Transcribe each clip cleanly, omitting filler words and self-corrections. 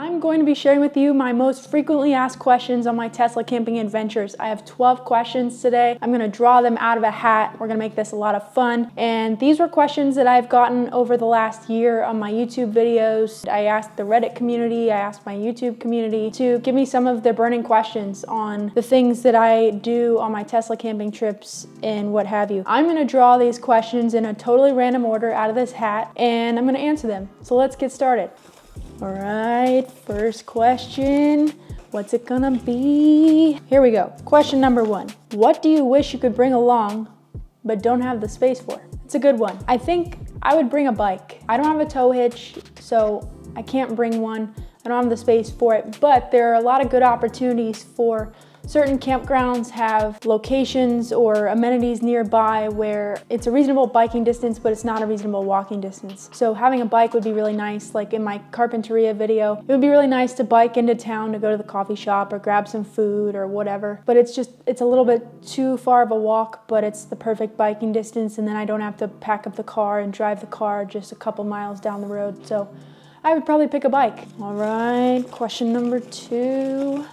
I'm going to be sharing with you my most frequently asked questions on my Tesla camping adventures. I have 12 questions today. I'm going to draw them out of a hat. We're going to make this a lot of fun. And these were questions that I've gotten over the last year on my YouTube videos. I asked the Reddit community, I asked my YouTube community to give me some of their burning questions on the things that I do on my Tesla camping trips and what have you. I'm going to draw these questions in a totally random order out of this hat, and I'm going to answer them. So let's get started. All right, first question. What's it gonna be? Here we go. Question number 1. What do you wish you could bring along but don't have the space for? It's a good one. I think I would bring a bike. I don't have a tow hitch, so I can't bring one. I don't have the space for it, but there are a lot of good opportunities for certain campgrounds have locations or amenities nearby where it's a reasonable biking distance, but it's not a reasonable walking distance. So having a bike would be really nice. Like in my Carpinteria video, it would be really nice to bike into town to go to the coffee shop or grab some food or whatever. But it's a little bit too far of a walk, but it's the perfect biking distance, and then I don't have to pack up the car and drive the car just a couple miles down the road. So I would probably pick a bike. All right, question number 2.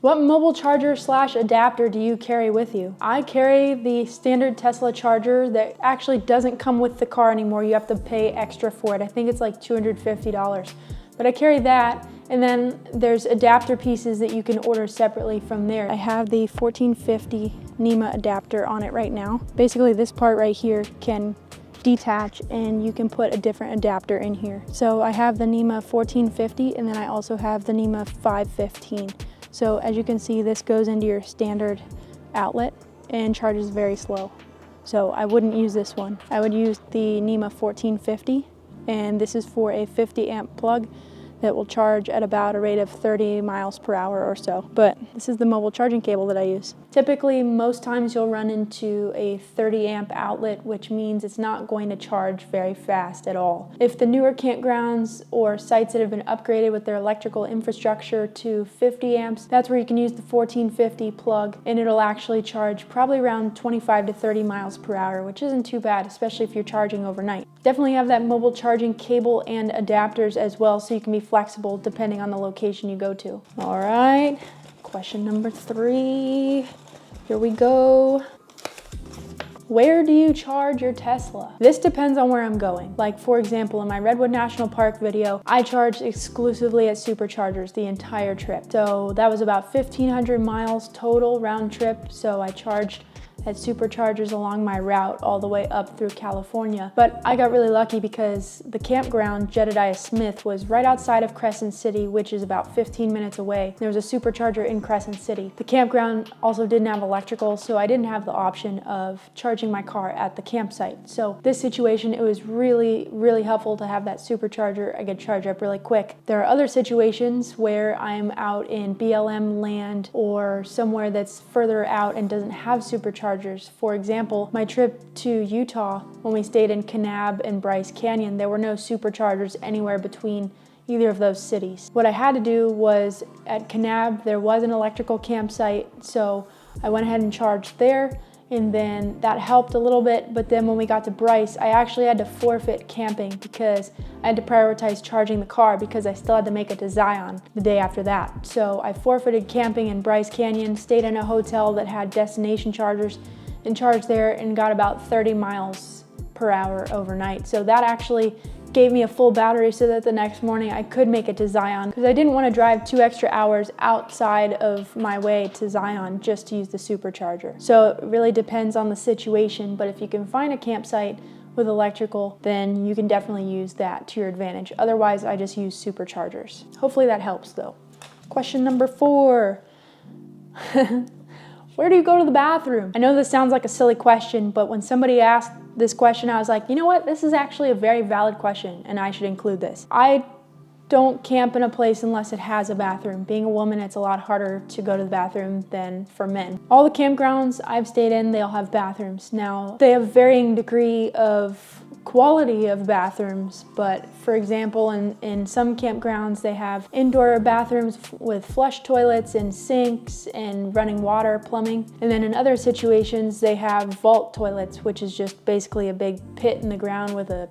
What mobile charger / adapter do you carry with you? I carry the standard Tesla charger that actually doesn't come with the car anymore. You have to pay extra for it. I think it's like $250. But I carry that, and then there's adapter pieces that you can order separately from there. I have the 1450 NEMA adapter on it right now. Basically this part right here can detach and you can put a different adapter in here. So I have the NEMA 1450 and then I also have the NEMA 515. So as you can see, this goes into your standard outlet and charges very slow. So I wouldn't use this one. I would use the NEMA 1450, and this is for a 50 amp plug that will charge at about a rate of 30 miles per hour or so. But this is the mobile charging cable that I use. Typically, most times you'll run into a 30 amp outlet, which means it's not going to charge very fast at all. If the newer campgrounds or sites that have been upgraded with their electrical infrastructure to 50 amps, that's where you can use the 1450 plug, and it'll actually charge probably around 25 to 30 miles per hour, which isn't too bad, especially if you're charging overnight. Definitely have that mobile charging cable and adapters as well, so you can be flexible depending on the location you go to. All right, question number 3. Here we go. Where do you charge your Tesla? This depends on where I'm going. Like for example, in my Redwood National Park video, I charged exclusively at superchargers the entire trip. So that was about 1,500 miles total round trip. So I charged at superchargers along my route all the way up through California. But I got really lucky because the campground, Jedediah Smith, was right outside of Crescent City, which is about 15 minutes away. There was a supercharger in Crescent City. The campground also didn't have electrical, so I didn't have the option of charging my car at the campsite. So this situation, it was really, really helpful to have that supercharger. I could charge up really quick. There are other situations where I'm out in BLM land or somewhere that's further out and doesn't have superchargers. For example, my trip to Utah, when we stayed in Kanab and Bryce Canyon, there were no superchargers anywhere between either of those cities. What I had to do was, at Kanab, there was an electrical campsite, so I went ahead and charged there, and then that helped a little bit. But then when we got to Bryce, I actually had to forfeit camping because I had to prioritize charging the car because I still had to make it to Zion the day after that. So I forfeited camping in Bryce Canyon, stayed in a hotel that had destination chargers and charged there, and got about 30 miles per hour overnight. So that actually gave me a full battery so that the next morning I could make it to Zion, because I didn't want to drive 2 extra hours outside of my way to Zion just to use the supercharger. So it really depends on the situation, but if you can find a campsite with electrical, then you can definitely use that to your advantage. Otherwise, I just use superchargers. Hopefully that helps though. Question number 4. Where do you go to the bathroom? I know this sounds like a silly question, but when somebody asked this question, I was like, you know what? This is actually a very valid question, and I should include this. I don't camp in a place unless it has a bathroom. Being a woman, it's a lot harder to go to the bathroom than for men. All the campgrounds I've stayed in, they all have bathrooms. Now, they have varying degree of quality of bathrooms, but for example, in some campgrounds, they have indoor bathrooms with flush toilets and sinks and running water, plumbing. And then in other situations, they have vault toilets, which is just basically a big pit in the ground with a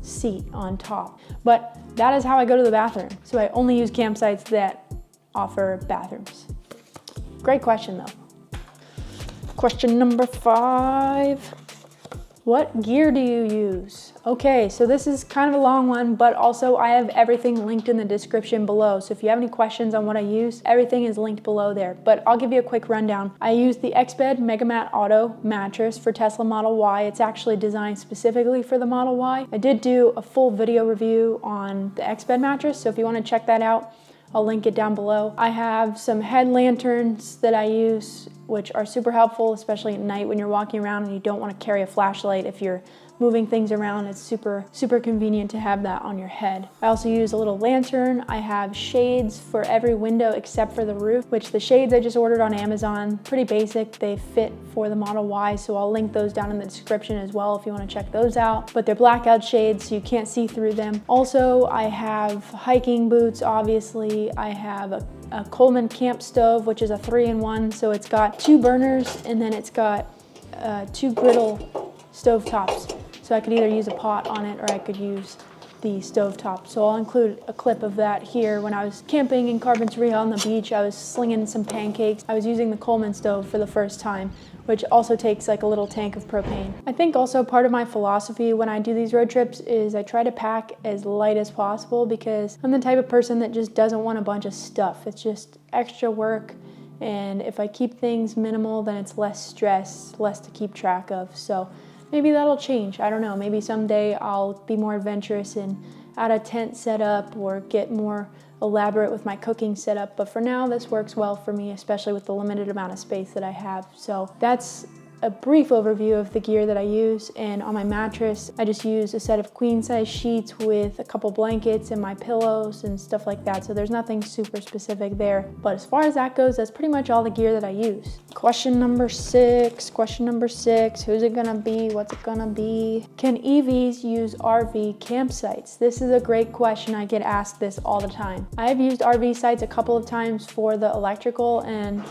seat on top. But that is how I go to the bathroom. So I only use campsites that offer bathrooms. Great question though. Question number 5. What gear do you use? Okay, so this is kind of a long one, but also I have everything linked in the description below. So if you have any questions on what I use, everything is linked below there. But I'll give you a quick rundown. I use the Xbed Megamat Auto mattress for Tesla Model Y. It's actually designed specifically for the Model Y. I did do a full video review on the Xbed mattress, so if you want to check that out, I'll link it down below. I have some head lanterns that I use, which are super helpful, especially at night when you're walking around and you don't want to carry a flashlight. If you're moving things around, it's super convenient to have that on your head. I also use a little lantern. I have shades for every window except for the roof, which the shades I just ordered on Amazon, pretty basic. They fit for the Model Y, so I'll link those down in the description as well if you want to check those out. But they're blackout shades, so you can't see through them. Also, I have hiking boots, obviously. I have a Coleman camp stove, which is a 3-in-1, so it's got 2 burners and then it's got 2 griddle stove tops. So I could either use a pot on it or I could use the stove top. So I'll include a clip of that here. When I was camping in Carpinteria on the beach, I was slinging some pancakes. I was using the Coleman stove for the first time, which also takes like a little tank of propane. I think also part of my philosophy when I do these road trips is I try to pack as light as possible because I'm the type of person that just doesn't want a bunch of stuff. It's just extra work. And if I keep things minimal, then it's less stress, less to keep track of. So maybe that'll change. I don't know. Maybe someday I'll be more adventurous and add a tent setup or get more elaborate with my cooking setup. But for now, this works well for me, especially with the limited amount of space that I have. So that's a brief overview of the gear that I use. And on my mattress, I just use a set of queen size sheets with a couple blankets and my pillows and stuff like that. So there's nothing super specific there. But as far as that goes, that's pretty much all the gear that I use. Question number 6. Who's it gonna be? What's it gonna be? Can EVs use RV campsites? This is a great question. I get asked this all the time. I have used RV sites a couple of times for the electrical, and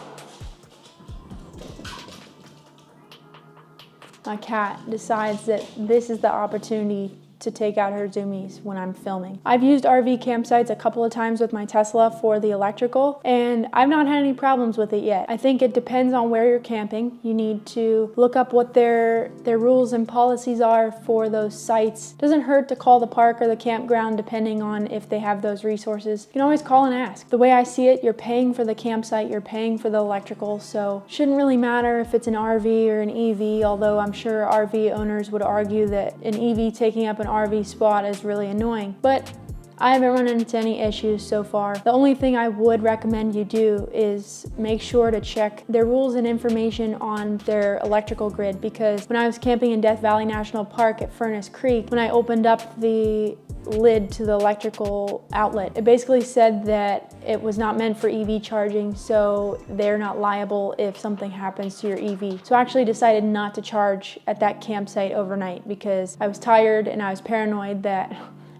my cat decides that this is the opportunity to take out her zoomies when I'm filming. I've used RV campsites a couple of times with my Tesla for the electrical, and I've not had any problems with it yet. I think it depends on where you're camping. You need to look up what their rules and policies are for those sites. Doesn't hurt to call the park or the campground depending on if they have those resources. You can always call and ask. The way I see it, you're paying for the campsite, you're paying for the electrical, so shouldn't really matter if it's an RV or an EV, although I'm sure RV owners would argue that an EV taking up an RV spot is really annoying. But I haven't run into any issues so far. The only thing I would recommend you do is make sure to check their rules and information on their electrical grid, because when I was camping in Death Valley National Park at Furnace Creek, when I opened up the lid to the electrical outlet, it basically said that it was not meant for EV charging, so they're not liable if something happens to your EV. So I actually decided not to charge at that campsite overnight because I was tired and I was paranoid that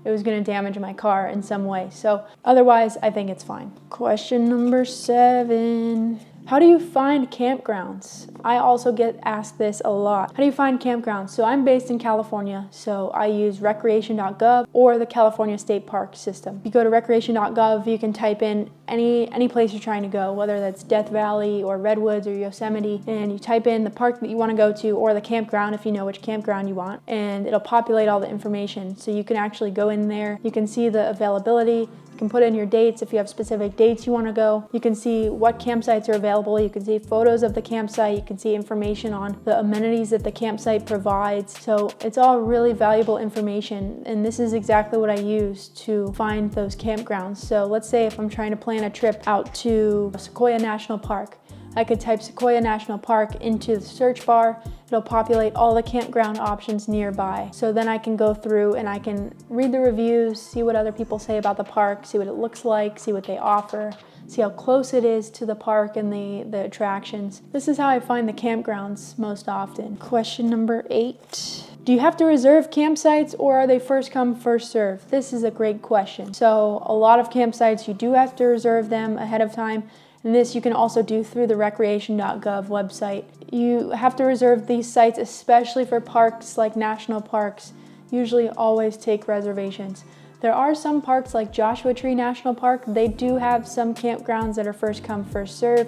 it was going to damage my car in some way. So otherwise, I think it's fine. Question number 7. How do you find campgrounds? I also get asked this a lot. How do you find campgrounds? So I'm based in California, so I use recreation.gov or the California State Park system. If you go to recreation.gov, you can type in any place you're trying to go, whether that's Death Valley or Redwoods or Yosemite, and you type in the park that you want to go to or the campground if you know which campground you want, and it'll populate all the information. So you can actually go in there, you can see the availability, you can put in your dates if you have specific dates you want to go. You can see what campsites are available. You can see photos of the campsite. You can see information on the amenities that the campsite provides. So it's all really valuable information, and this is exactly what I use to find those campgrounds. So let's say if I'm trying to plan a trip out to Sequoia National Park, I could type Sequoia National Park into the search bar. It'll populate all the campground options nearby. So then I can go through and I can read the reviews, see what other people say about the park, see what it looks like, see what they offer, see how close it is to the park and the attractions. This is how I find the campgrounds most often. Question number 8. Do you have to reserve campsites or are they first come, first serve? This is a great question. So a lot of campsites, you do have to reserve them ahead of time. And this you can also do through the recreation.gov website. You have to reserve these sites, especially for parks like national parks usually always take reservations. There are some parks like Joshua Tree National Park, they do have some campgrounds that are first come, first serve.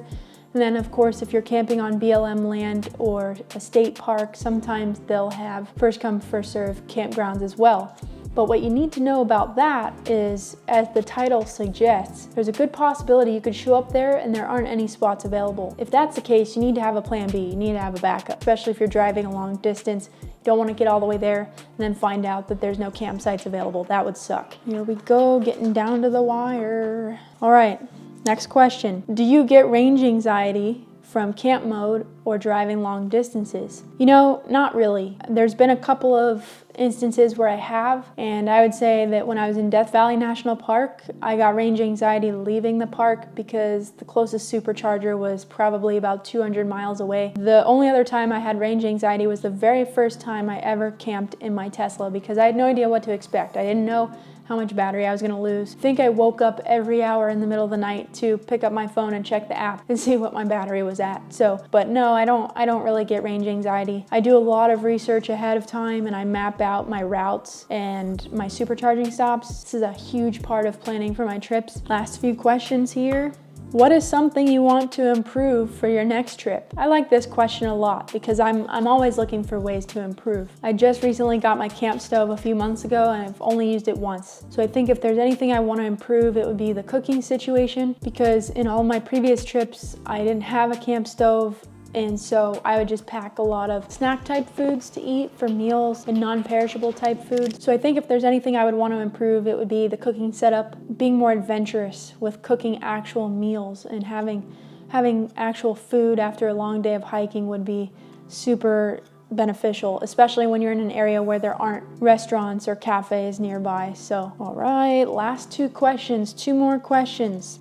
And then of course, if you're camping on BLM land or a state park, sometimes they'll have first come, first serve campgrounds as well. But what you need to know about that is, as the title suggests, there's a good possibility you could show up there and there aren't any spots available. If that's the case, you need to have a plan B, you need to have a backup, especially if you're driving a long distance. You don't want to get all the way there and then find out that there's no campsites available. That would suck. Here we go, getting down to the wire. All right, next question. Do you get range anxiety from camp mode or driving long distances? You know, not really. There's been a couple of instances where I have, and I would say that when I was in Death Valley National Park, I got range anxiety leaving the park because the closest supercharger was probably about 200 miles away. The only other time I had range anxiety was the very first time I ever camped in my Tesla because I had no idea what to expect. I didn't know how much battery I was gonna lose. I think I woke up every hour in the middle of the night to pick up my phone and check the app and see what my battery was at. But no, I don't really get range anxiety. I do a lot of research ahead of time and I map out my routes and my supercharging stops. This is a huge part of planning for my trips. Last few questions here. What is something you want to improve for your next trip? I like this question a lot because I'm always looking for ways to improve. I just recently got my camp stove a few months ago and I've only used it once. So I think if there's anything I want to improve, it would be the cooking situation, because in all my previous trips, I didn't have a camp stove. And so I would just pack a lot of snack type foods to eat for meals and non-perishable type foods. So I think if there's anything I would want to improve, it would be the cooking setup, being more adventurous with cooking actual meals, and having actual food after a long day of hiking would be super beneficial, especially when you're in an area where there aren't restaurants or cafes nearby. So, all right, last two questions, two more questions.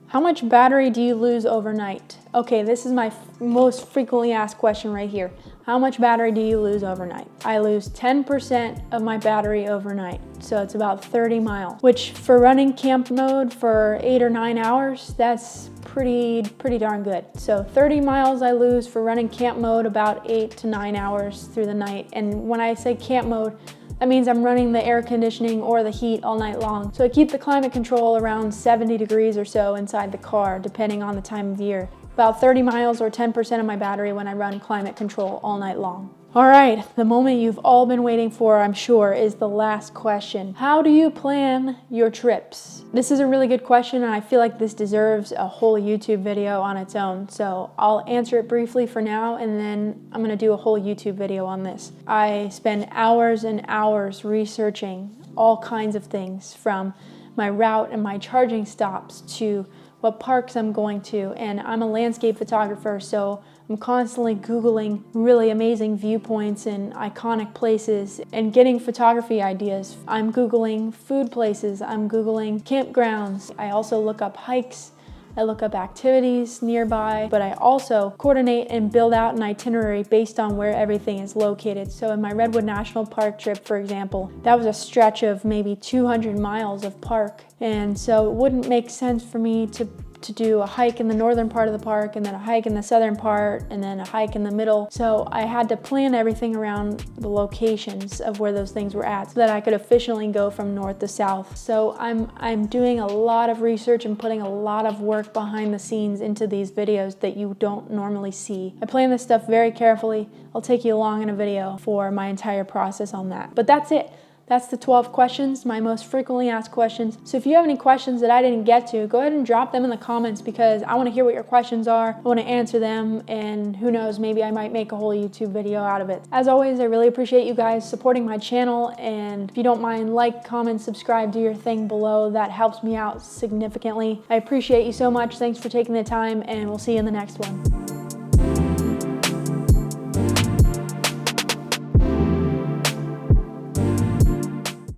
How much battery do you lose overnight? Okay, this is my most frequently asked question right here. How much battery do you lose overnight? I lose 10% of my battery overnight, so it's about 30 miles, which for running camp mode for 8 or 9 hours, that's pretty darn good. So 30 miles I lose for running camp mode about 8 to 9 hours through the night. And when I say camp mode, that means I'm running the air conditioning or the heat all night long. So I keep the climate control around 70 degrees or so inside the car, depending on the time of year. About 30 miles or 10% of my battery when I run climate control all night long. All right, the moment you've all been waiting for, I'm sure, is the last question. How do you plan your trips? This is a really good question, and I feel like this deserves a whole YouTube video on its own. So I'll answer it briefly for now, and then I'm gonna do a whole YouTube video on this. I spend hours and hours researching all kinds of things, from my route and my charging stops to what parks I'm going to. And I'm a landscape photographer, so I'm constantly Googling really amazing viewpoints and iconic places and getting photography ideas. I'm Googling food places, I'm Googling campgrounds. I also look up hikes, I look up activities nearby, but I also coordinate and build out an itinerary based on where everything is located. So in my Redwood National Park trip, for example, that was a stretch of maybe 200 miles of park. And so it wouldn't make sense for me to do a hike in the northern part of the park and then a hike in the southern part and then a hike in the middle. So I had to plan everything around the locations of where those things were at so that I could efficiently go from north to south. So I'm doing a lot of research and putting a lot of work behind the scenes into these videos that you don't normally see. I plan this stuff very carefully. I'll take you along in a video for my entire process on that. But that's it. That's the 12 questions, my most frequently asked questions. So if you have any questions that I didn't get to, go ahead and drop them in the comments, because I want to hear what your questions are. I want to answer them, and who knows, maybe I might make a whole YouTube video out of it. As always, I really appreciate you guys supporting my channel, and if you don't mind, like, comment, subscribe, do your thing below. That helps me out significantly. I appreciate you so much. Thanks for taking the time, and we'll see you in the next one.